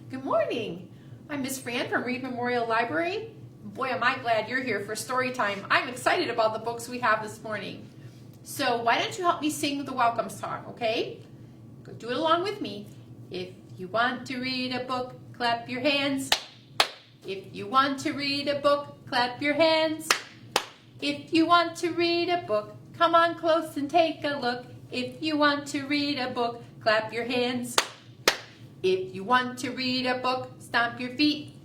Good morning. I'm Miss Fran from Reed Memorial Library. Boy, am I glad you're here for Storytime. I'm excited about the books we have this morning. So why don't you help me sing the welcome song, okay? Go do it along with me. If you want to read a book, clap your hands. If you want to read a book, clap your hands. If you want to read a book, come on close and take a look. If you want to read a book, clap your hands. If you want to read a book, stomp your feet.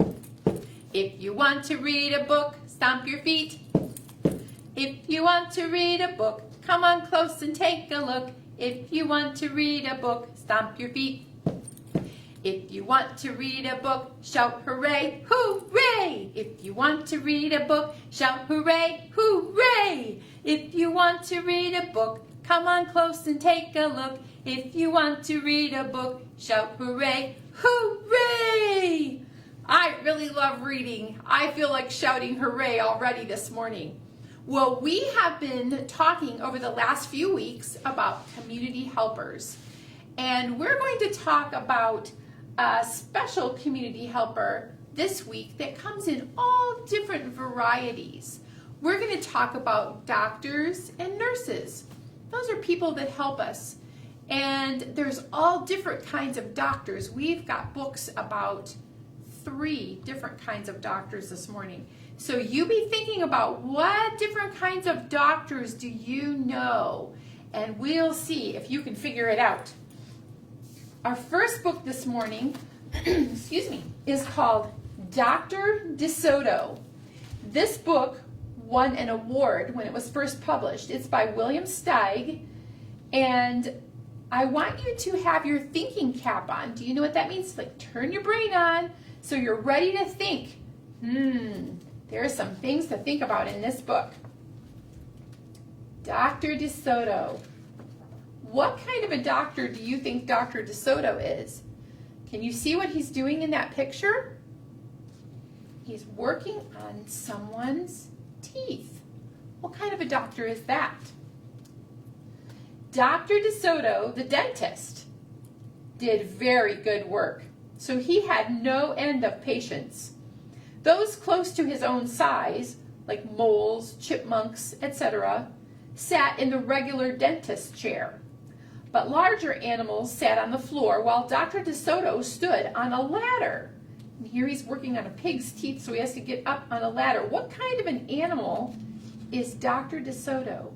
If you want to read a book, stomp your feet. If you want to read a book, come on close and take a look. If you want to read a book, stomp your feet. If you want to read a book, shout hooray, hooray! If you want to read a book, shout hooray, hooray! If you want to read a book, come on close and take a look. If you want to read a book, shout hooray, hooray! I really love reading. I feel like shouting hooray already this morning. Well, we have been talking over the last few weeks about community helpers. And we're going to talk about a special community helper this week that comes in all different varieties. We're going to talk about doctors and nurses. Those are people that help us. And there's all different kinds of doctors. We've got books about 3 different kinds of doctors this morning. So you be thinking about what different kinds of doctors do you know? And we'll see if you can figure it out. Our first book this morning, excuse me, is called Dr. DeSoto. This book won an award when it was first published. It's by William Steig, and I want you to have your thinking cap on. Do you know what that means? Like turn your brain on so you're ready to think. There are some things to think about in this book. Dr. DeSoto. What kind of a doctor do you think Dr. DeSoto is? Can you see what he's doing in that picture? He's working on someone's teeth. What kind of a doctor is that? Dr. DeSoto, the dentist, did very good work. So he had no end of patients. Those close to his own size, like moles, chipmunks, etc., sat in the regular dentist chair. But larger animals sat on the floor while Dr. DeSoto stood on a ladder. And here he's working on a pig's teeth, so he has to get up on a ladder. What kind of an animal is Dr. DeSoto?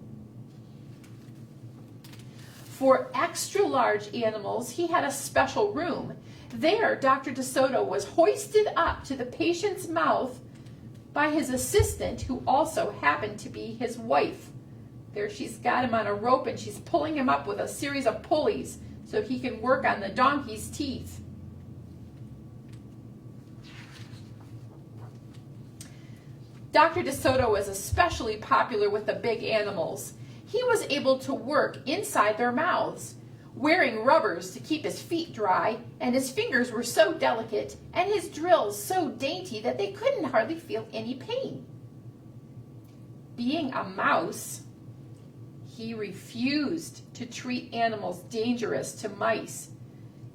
For extra large animals, he had a special room. There, Dr. DeSoto was hoisted up to the patient's mouth by his assistant, who also happened to be his wife. There she's got him on a rope and she's pulling him up with a series of pulleys so he can work on the donkey's teeth. Dr. DeSoto was especially popular with the big animals. He was able to work inside their mouths, wearing rubbers to keep his feet dry, and his fingers were so delicate and his drills so dainty that they couldn't hardly feel any pain. Being a mouse, he refused to treat animals dangerous to mice.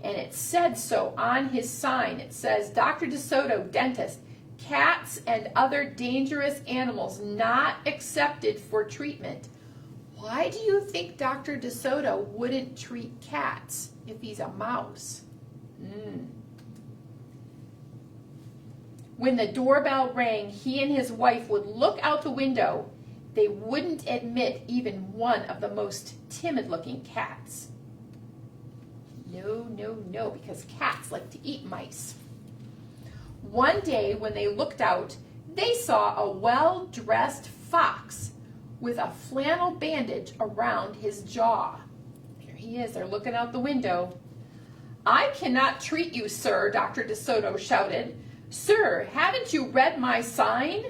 And it said so on his sign. It says, Dr. DeSoto, dentist, cats and other dangerous animals not accepted for treatment. Why do you think Dr. DeSoto wouldn't treat cats if he's a mouse? When the doorbell rang, he and his wife would look out the window. They wouldn't admit even one of the most timid-looking cats. No, because cats like to eat mice. One day when they looked out, they saw a well-dressed fox with a flannel bandage around his jaw. There he is, they're looking out the window. I cannot treat you, sir, Dr. DeSoto shouted. Sir, haven't you read my sign?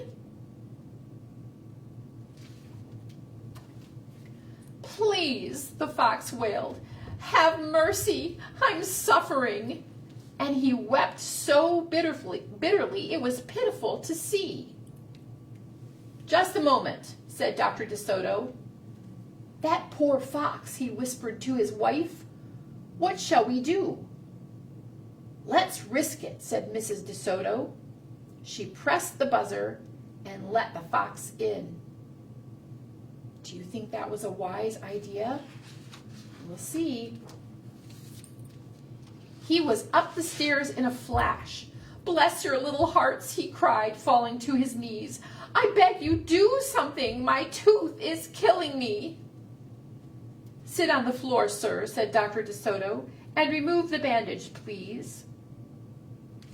Please, the fox wailed, have mercy, I'm suffering. And he wept so bitterly, it was pitiful to see. Just a moment, said Dr. DeSoto. That poor fox, he whispered to his wife. What shall we do? "Let's risk it," said Mrs. DeSoto. She pressed the buzzer and let the fox in. Do you think that was a wise idea? We'll see. He was up the stairs in a flash. "Bless your little hearts," he cried, falling to his knees. "I beg you, do something. My tooth is killing me." "Sit on the floor, sir," said Dr. DeSoto, "and remove the bandage, please."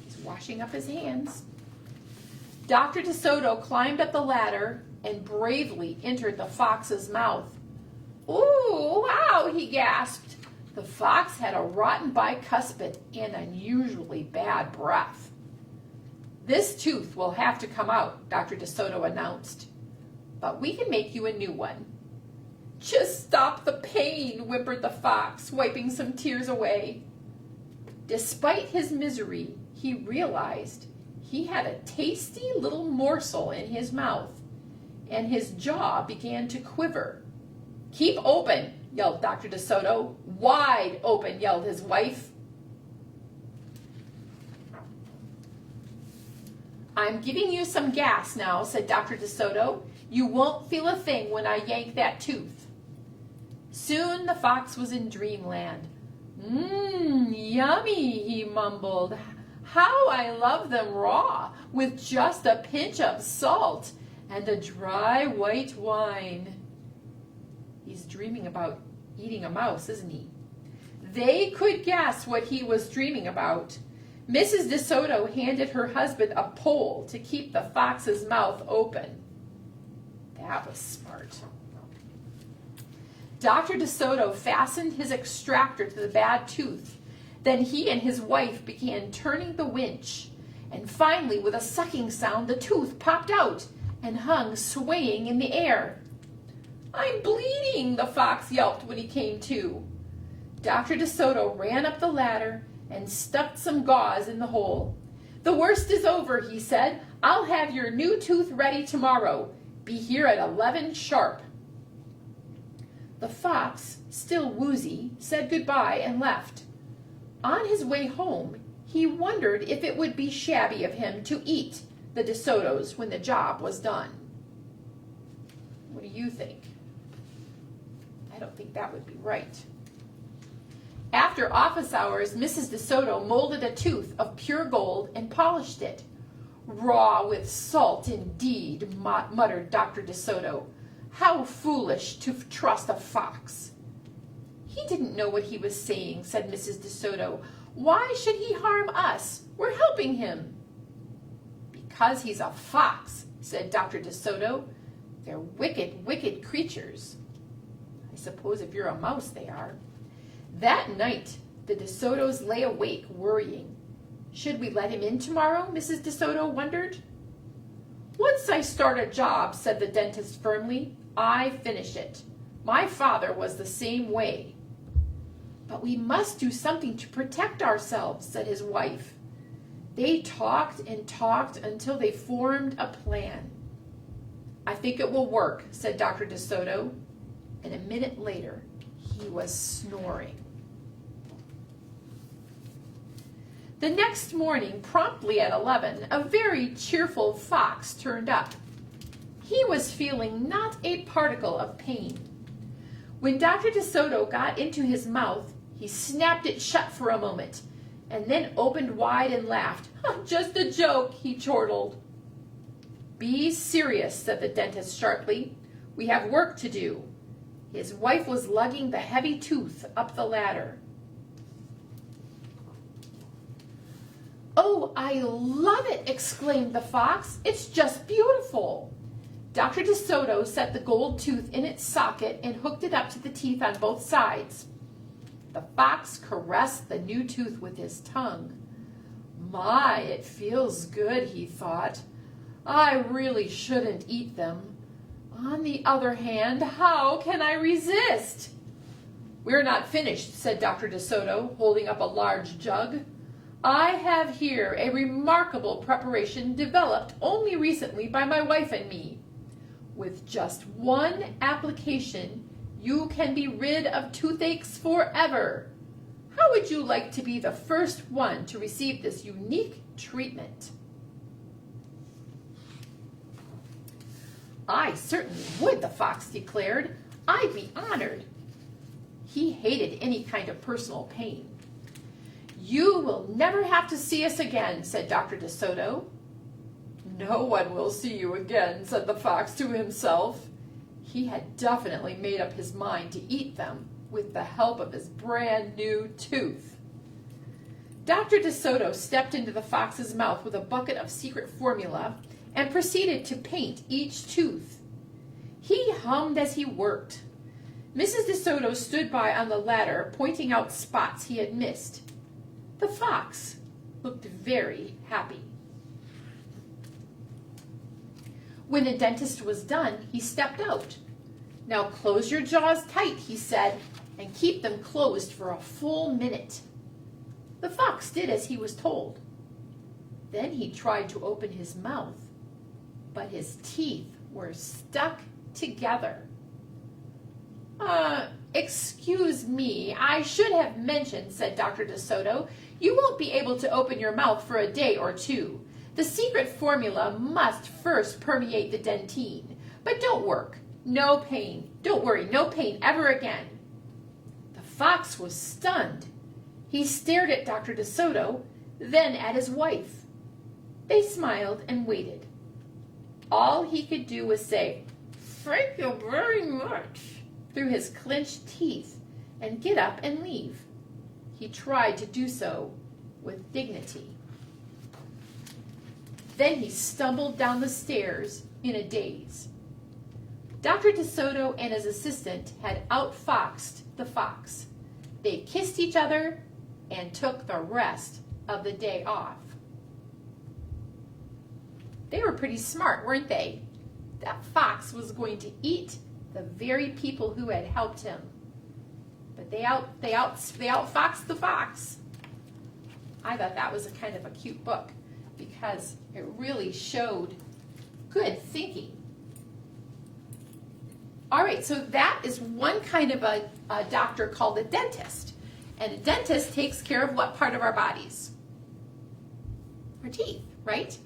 He's washing up his hands. Dr. DeSoto climbed up the ladder and bravely entered the fox's mouth. "Ooh, wow," he gasped. The fox had a rotten bicuspid and unusually bad breath. "This tooth will have to come out," Dr. DeSoto announced. "But we can make you a new one." "Just stop the pain," whimpered the fox, wiping some tears away. Despite his misery, he realized he had a tasty little morsel in his mouth, and his jaw began to quiver. "Keep open," yelled Dr. DeSoto. "Wide open," yelled his wife. "I'm giving you some gas now," said Dr. DeSoto. "You won't feel a thing when I yank that tooth." Soon the fox was in dreamland. Yummy," he mumbled. "How I love them raw, with just a pinch of salt and a dry white wine." He's dreaming about eating a mouse, isn't he? They could guess what he was dreaming about. Mrs. DeSoto handed her husband a pole to keep the fox's mouth open. That was smart. Dr. DeSoto fastened his extractor to the bad tooth. Then he and his wife began turning the winch. And finally, with a sucking sound, the tooth popped out and hung swaying in the air. "I'm bleeding," the fox yelped when he came to. Dr. DeSoto ran up the ladder and stuffed some gauze in the hole. "The worst is over," he said. "I'll have your new tooth ready tomorrow. Be here at 11 sharp." The fox, still woozy, said goodbye and left. On his way home, he wondered if it would be shabby of him to eat the DeSotos when the job was done. What do you think? I don't think that would be right. After office hours, Mrs. DeSoto molded a tooth of pure gold and polished it. "Raw with salt, indeed," muttered Dr. DeSoto. "How foolish to trust a fox." "He didn't know what he was saying," said Mrs. DeSoto. "Why should he harm us? We're helping him." "Because he's a fox," said Dr. DeSoto. "They're wicked, wicked creatures." I suppose if you're a mouse, they are. That night, the DeSotos lay awake, worrying. Should we let him in tomorrow? Mrs. DeSoto wondered. "Once I start a job," said the dentist firmly, "I finish it. My father was the same way." "But we must do something to protect ourselves," said his wife. They talked and talked until they formed a plan. "I think it will work," said Dr. DeSoto, and a minute later, he was snoring. The next morning, promptly at 11, a very cheerful fox turned up. He was feeling not a particle of pain. When Dr. DeSoto got into his mouth, he snapped it shut for a moment, and then opened wide and laughed. "Just a joke," he chortled. "Be serious," said the dentist sharply. "We have work to do." His wife was lugging the heavy tooth up the ladder. "Oh, I love it," exclaimed the fox. "It's just beautiful." Dr. DeSoto set the gold tooth in its socket and hooked it up to the teeth on both sides. The fox caressed the new tooth with his tongue. "My, it feels good," he thought. "I really shouldn't eat them. On the other hand, how can I resist?" "We're not finished," said Dr. DeSoto, holding up a large jug. "I have here a remarkable preparation developed only recently by my wife and me. With just one application, you can be rid of toothaches forever. How how would you like to be the first one to receive this unique treatment? I certainly would, the fox declared. I'd be honored. He hated any kind of personal pain. You will never have to see us again, said Dr. DeSoto. No one will see you again, said the fox to himself. He had definitely made up his mind to eat them with the help of his brand new tooth. Dr. DeSoto stepped into the fox's mouth with a bucket of secret formula and proceeded to paint each tooth. He hummed as he worked. Mrs. DeSoto stood by on the ladder, pointing out spots he had missed. The fox looked very happy. When the dentist was done, he stepped out. Now close your jaws tight, he said, and keep them closed for a full minute. The fox did as he was told. Then he tried to open his mouth, but his teeth were stuck together. Excuse me, I should have mentioned, said Dr. DeSoto, you won't be able to open your mouth for a day or two. The secret formula must first permeate the dentine. But don't worry, no pain ever again. The fox was stunned. He stared at Dr. DeSoto, then at his wife. They smiled and waited. All he could do was say, "Thank you very much," through his clenched teeth, and get up and leave. He tried to do so with dignity. Then he stumbled down the stairs in a daze. Dr. DeSoto and his assistant had outfoxed the fox. They kissed each other and took the rest of the day off. They were pretty smart, weren't they? That fox was going to eat the very people who had helped him. But they outfoxed the fox. I thought that was a kind of a cute book because it really showed good thinking. All right, so that is one kind of a doctor called a dentist. And a dentist takes care of what part of our bodies? Our teeth, right?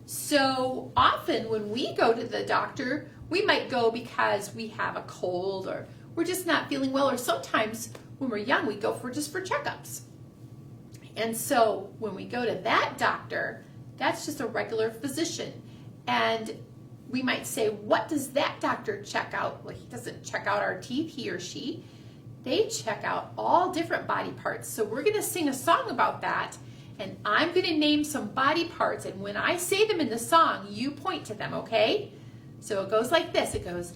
So often when we go to the doctor, we might go because we have a cold or we're just not feeling well, or sometimes when we're young, we go for checkups. And so when we go to that doctor, that's just a regular physician. And we might say, what does that doctor check out? Well, he doesn't check out our teeth, he or she. They check out all different body parts. So we're going to sing a song about that. And I'm going to name some body parts. And when I say them in the song, you point to them, okay? So it goes like this. It goes,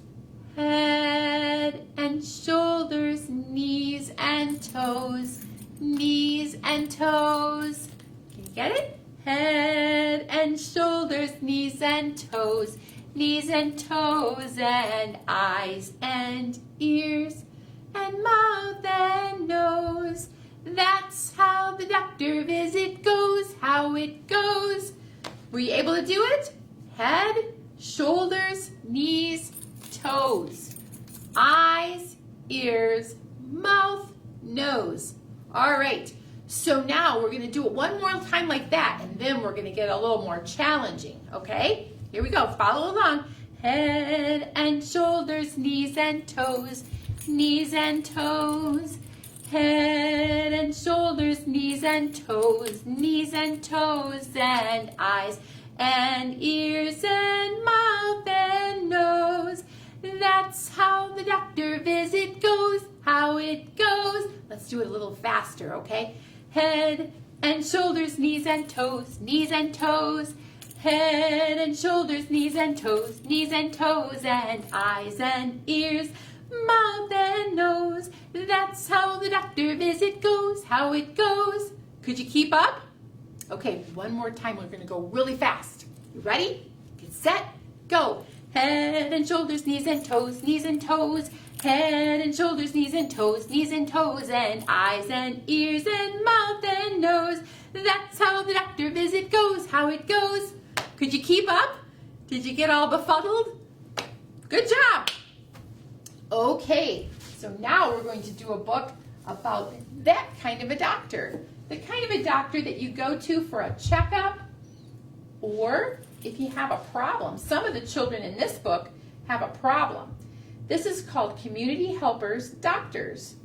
head and shoulders, knees and toes, knees and toes. Can you get it? Head and shoulders, knees and toes, and eyes and ears and mouth and nose. That's how the doctor visit goes, how it goes. Were you able to do it? Head, shoulders, knees, toes, eyes, ears, mouth, nose. All right, so now we're going to do it one more time like that, and then we're going to get a little more challenging, okay? Here we go, follow along. Head and shoulders, knees and toes, knees and toes. Head and shoulders, knees and toes, and eyes and ears and mouth and nose. That's how the doctor visit goes, how it goes. Let's do it a little faster, okay? Head and shoulders, knees and toes, head and shoulders, knees and toes, and eyes and ears, mouth and nose. That's how the doctor visit goes, how it goes. Could you keep up? Okay, one more time. We're going to go really fast. You ready? Get set, go. Head and shoulders, knees and toes, head and shoulders, knees and toes, and eyes and ears and mouth and nose. That's how the doctor visit goes, how it goes. Could you keep up? Did you get all befuddled? Good job. Okay, so now we're going to do a book about that kind of a doctor. The kind of a doctor that you go to for a checkup, or if you have a problem. Some of the children in this book have a problem. This is called Community Helpers Doctors.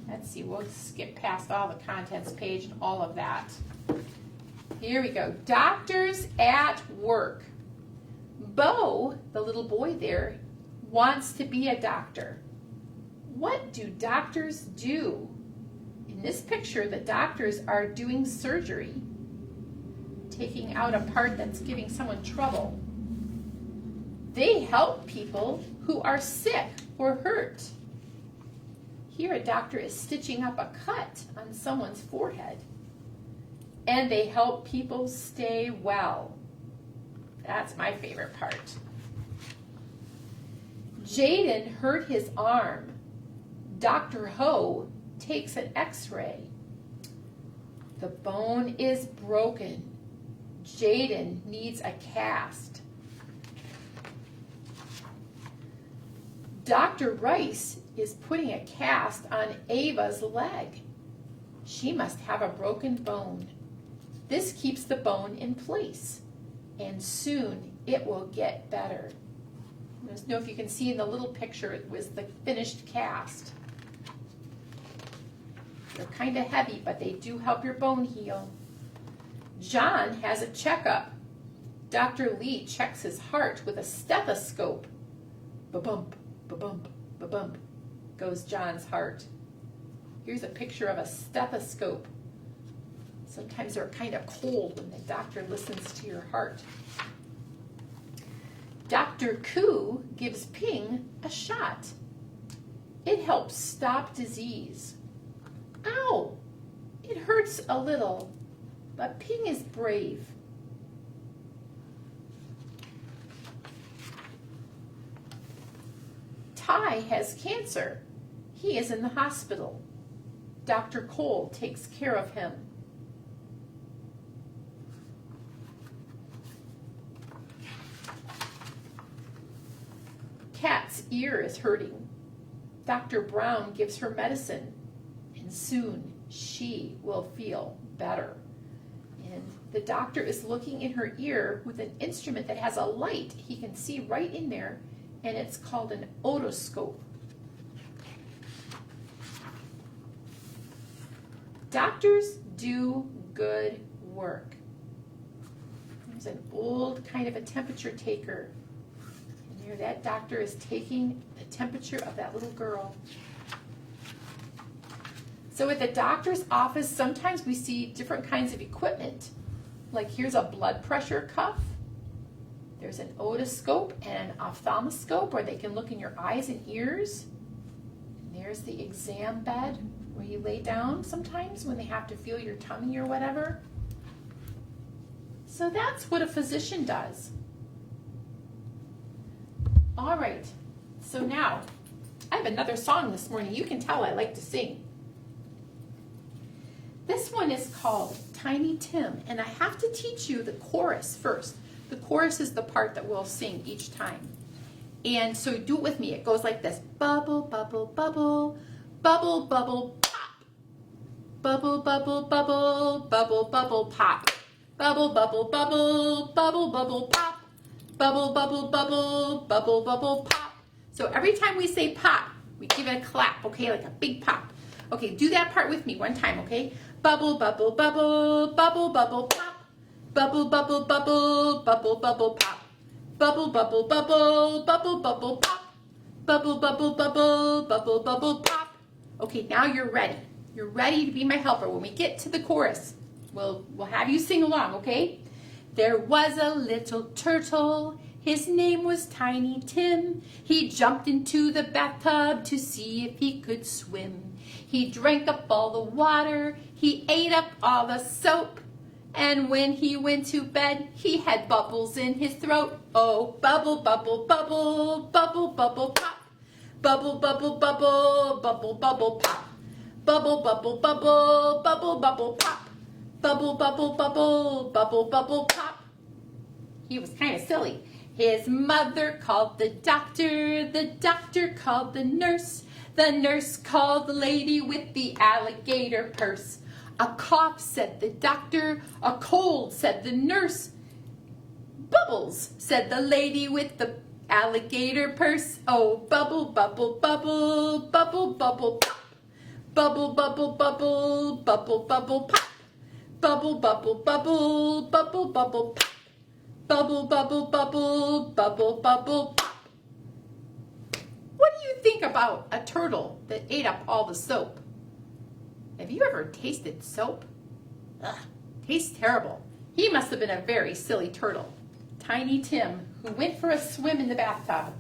Let's see, we'll skip past all the contents page and all of that. Here we go. Doctors at work. Bo, the little boy there, wants to be a doctor. What do doctors do? In this picture, the doctors are doing surgery, taking out a part that's giving someone trouble. They help people who are sick or hurt. Here, a doctor is stitching up a cut on someone's forehead. And they help people stay well. That's my favorite part. Jaden hurt his arm. Dr. Ho takes an x-ray. The bone is broken. Jaden needs a cast. Dr. Rice is putting a cast on Ava's leg. She must have a broken bone. This keeps the bone in place, and soon it will get better. I don't know if you can see in the little picture, it was the finished cast. They're kind of heavy, but they do help your bone heal. John has a checkup. Dr. Lee checks his heart with a stethoscope. Ba-bump, ba-bump, ba-bump goes John's heart. Here's a picture of a stethoscope. Sometimes they're kind of cold when the doctor listens to your heart. Dr. Koo gives Ping a shot. It helps stop disease. Ow! It hurts a little, but Ping is brave. Tai has cancer. He is in the hospital. Dr. Cole takes care of him. Kat's ear is hurting. Dr. Brown gives her medicine, and soon she will feel better. And the doctor is looking in her ear with an instrument that has a light he can see right in there, and it's called an otoscope. Doctors do good work. There's an old kind of a temperature taker. And there that doctor is taking the temperature of that little girl. So at the doctor's office, sometimes we see different kinds of equipment. Like here's a blood pressure cuff. There's an otoscope and an ophthalmoscope where they can look in your eyes and ears. And there's the exam bed where you lay down sometimes when they have to feel your tummy or whatever. So that's what a physician does. All right, so now I have another song this morning. You can tell I like to sing. This one is called Tiny Tim, and I have to teach you the chorus first. The chorus is the part that we'll sing each time. And so do it with me. It goes like this. Bubble, bubble, bubble, bubble, bubble, pop. Bubble, bubble, bubble, bubble, bubble, pop. Bubble, bubble, bubble, bubble, bubble, pop. Bubble, bubble, bubble, bubble, bubble, pop. So every time we say pop, we give it a clap, okay? Like a big pop. Okay, do that part with me one time, okay? Bubble, bubble, bubble, bubble, bubble, pop. Bubble, bubble, bubble, bubble, bubble, pop. Bubble, bubble, bubble, bubble, bubble, pop. Bubble, bubble, bubble, bubble, bubble, pop. Okay, now you're ready. You're ready to be my helper. When we get to the chorus, we'll have you sing along, okay? There was a little turtle. His name was Tiny Tim. He jumped into the bathtub to see if he could swim. He drank up all the water. He ate up all the soap. And when he went to bed, he had bubbles in his throat. Oh, bubble, bubble, bubble, bubble, bubble, pop. Bubble, bubble, bubble, bubble, bubble, pop. Bubble, bubble, bubble, bubble, bubble, pop. Bubble, bubble, bubble, bubble, bubble, pop. He was kind of silly. His mother called the doctor called the nurse called the lady with the alligator purse. A cough, said the doctor, a cold, said the nurse. Bubbles, said the lady with the alligator purse. Oh, bubble, bubble, bubble, bubble, bubble, pop. Bubble, bubble, bubble, bubble, bubble, pop. Bubble, bubble, bubble, bubble, bubble, pop. Bubble, bubble, bubble, bubble, bubble, pop. What do you think about a turtle that ate up all the soap? Have you ever tasted soap? Ugh, tastes terrible. He must have been a very silly turtle. Tiny Tim, who went for a swim in the bathtub.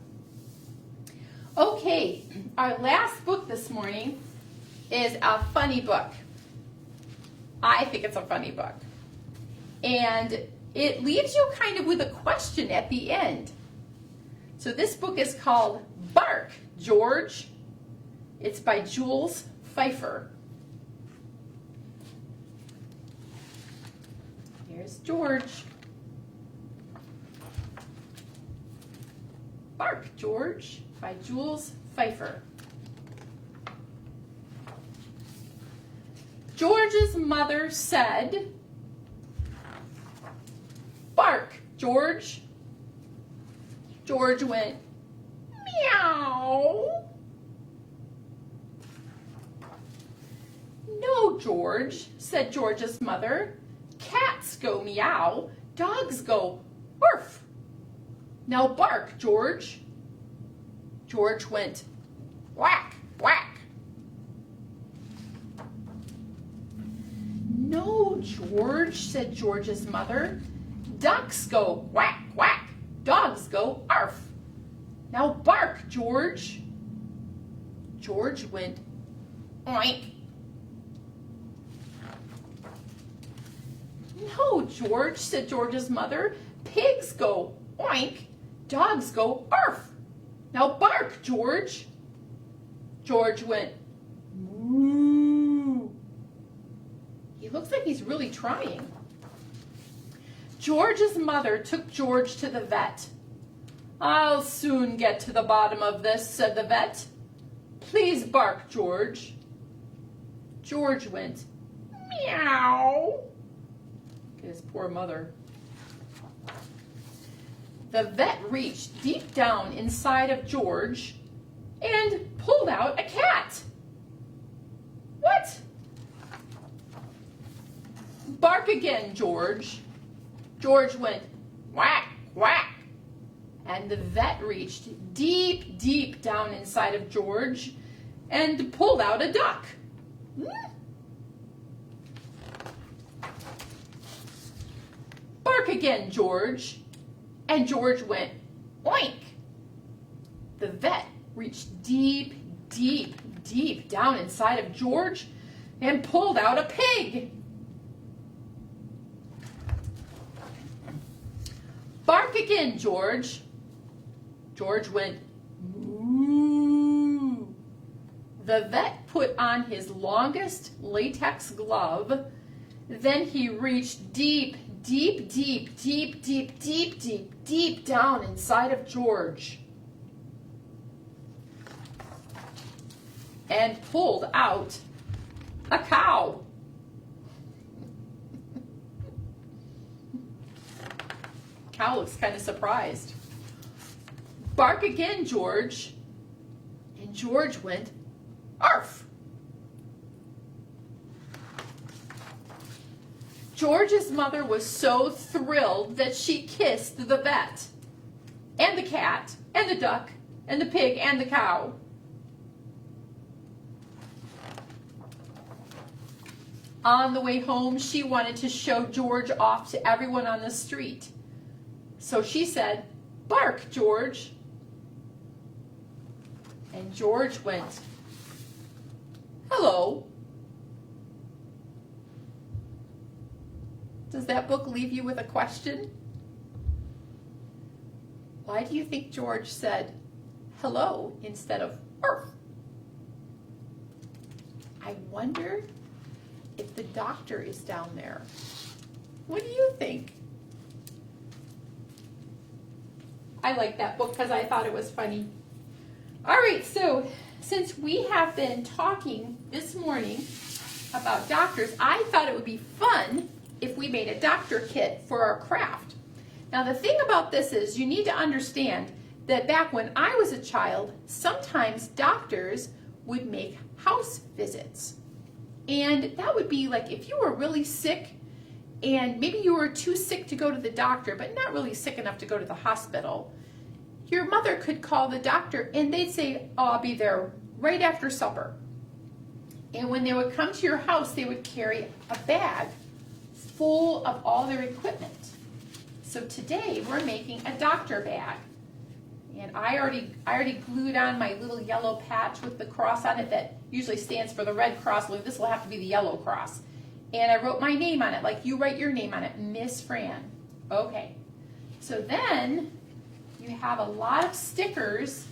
Okay, our last book this morning is a funny book. I think it's a funny book. And it leaves you kind of with a question at the end. So this book is called Bark, George. It's by Jules Pfeiffer. Here's George. Bark, George, by Jules Pfeiffer. George's mother said, "Bark, George." George went, "Meow." "No, George," said George's mother. "Cats go meow, dogs go woof. Now bark, George." George went, "Whack, whack." "No, George," said George's mother. "Ducks go quack, quack, dogs go arf. Now bark, George." George went, "Oink." "No, George," said George's mother. "Pigs go oink, dogs go arf. Now bark, George." George went, "Moo." He looks like he's really trying. George's mother took George to the vet. "I'll soon get to the bottom of this," said the vet. "Please bark, George." George went, "Meow." His poor mother. The vet reached deep down inside of George and pulled out a cat. "What?" "Bark again, George." George went, "Whack, whack." And the vet reached deep, deep down inside of George and pulled out a duck. "Bark again, George." And George went, "Oink." The vet reached deep, deep, deep down inside of George and pulled out a pig. "Bark again, George." George went, "Moo." The vet put on his longest latex glove. Then he reached deep, deep, deep, deep, deep, deep, deep, deep down inside of George and pulled out a cow. Cow looks kind of surprised. "Bark again, George." And George went, "Arf." George's mother was so thrilled that she kissed the vet, and the cat, and the duck, and the pig, and the cow. On the way home, she wanted to show George off to everyone on the street. So she said, "Bark, George." And George went, "Hello." Does that book leave you with a question? Why do you think George said hello instead of arf? I wonder if the doctor is down there. What do you think? I like that book because I thought it was funny. All right, so since we have been talking this morning about doctors, I thought it would be fun if we made a doctor kit for our craft. Now the thing about this is you need to understand that back when I was a child, sometimes doctors would make house visits. And that would be like if you were really sick and maybe you were too sick to go to the doctor, but not really sick enough to go to the hospital, your mother could call the doctor and they'd say, oh, I'll be there right after supper. And when they would come to your house, they would carry a bag full of all their equipment. So today we're making a doctor bag. And I already glued on my little yellow patch with the cross on it that usually stands for the Red Cross. Well, this will have to be the yellow cross. And I wrote my name on it, like you write your name on it, Miss Fran. Okay. So then you have a lot of stickers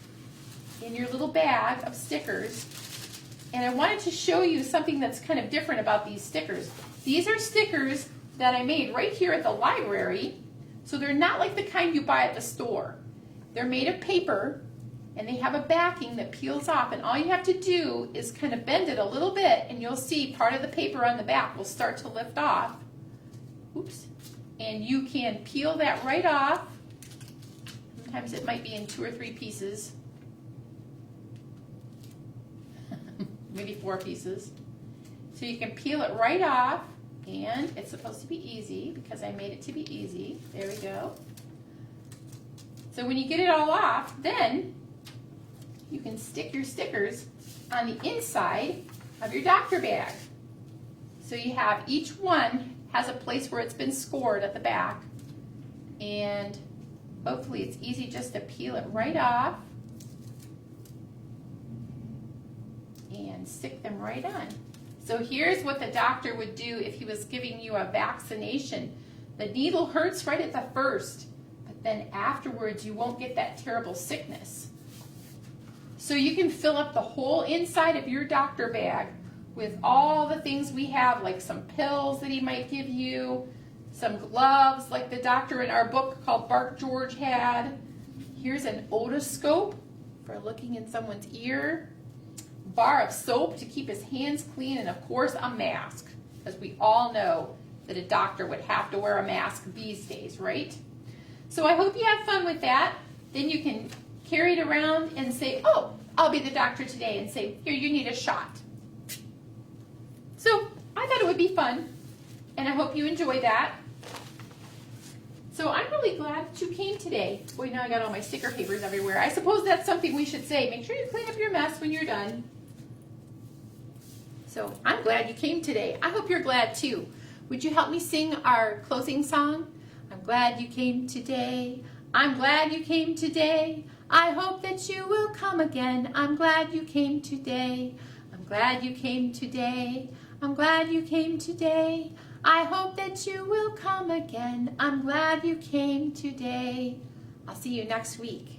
in your little bag of stickers. And I wanted to show you something that's kind of different about these stickers. These are stickers that I made right here at the library. So they're not like the kind you buy at the store. They're made of paper and they have a backing that peels off, and all you have to do is kind of bend it a little bit and you'll see part of the paper on the back will start to lift off. Oops. And you can peel that right off. Sometimes it might be in 2 or 3 pieces. Maybe 4 pieces. So you can peel it right off, and it's supposed to be easy because I made it to be easy. There we go. So when you get it all off, then you can stick your stickers on the inside of your doctor bag. So you have each one has a place where it's been scored at the back, and hopefully it's easy just to peel it right off and stick them right on. So here's what the doctor would do if he was giving you a vaccination. The needle hurts right at the first, but then afterwards you won't get that terrible sickness. So you can fill up the whole inside of your doctor bag with all the things we have, like some pills that he might give you, some gloves like the doctor in our book called Bark George had. Here's an otoscope for looking in someone's ear, bar of soap to keep his hands clean, and of course a mask, because we all know that a doctor would have to wear a mask these days, right? So I hope you have fun with that. Then you can carry it around and say, oh, I'll be the doctor today, and say, here, you need a shot. So I thought it would be fun, and I hope you enjoy that. So I'm really glad that you came today. Boy, now I got all my sticker papers everywhere. I suppose that's something we should say. Make sure you clean up your mess when you're done. So I'm glad you came today. I hope you're glad too. Would you help me sing our closing song? I'm glad you came today. I'm glad you came today. I hope that you will come again. I'm glad you came today. I'm glad you came today. I'm glad you came today. I hope that you will come again. I'm glad you came today. I'll see you next week.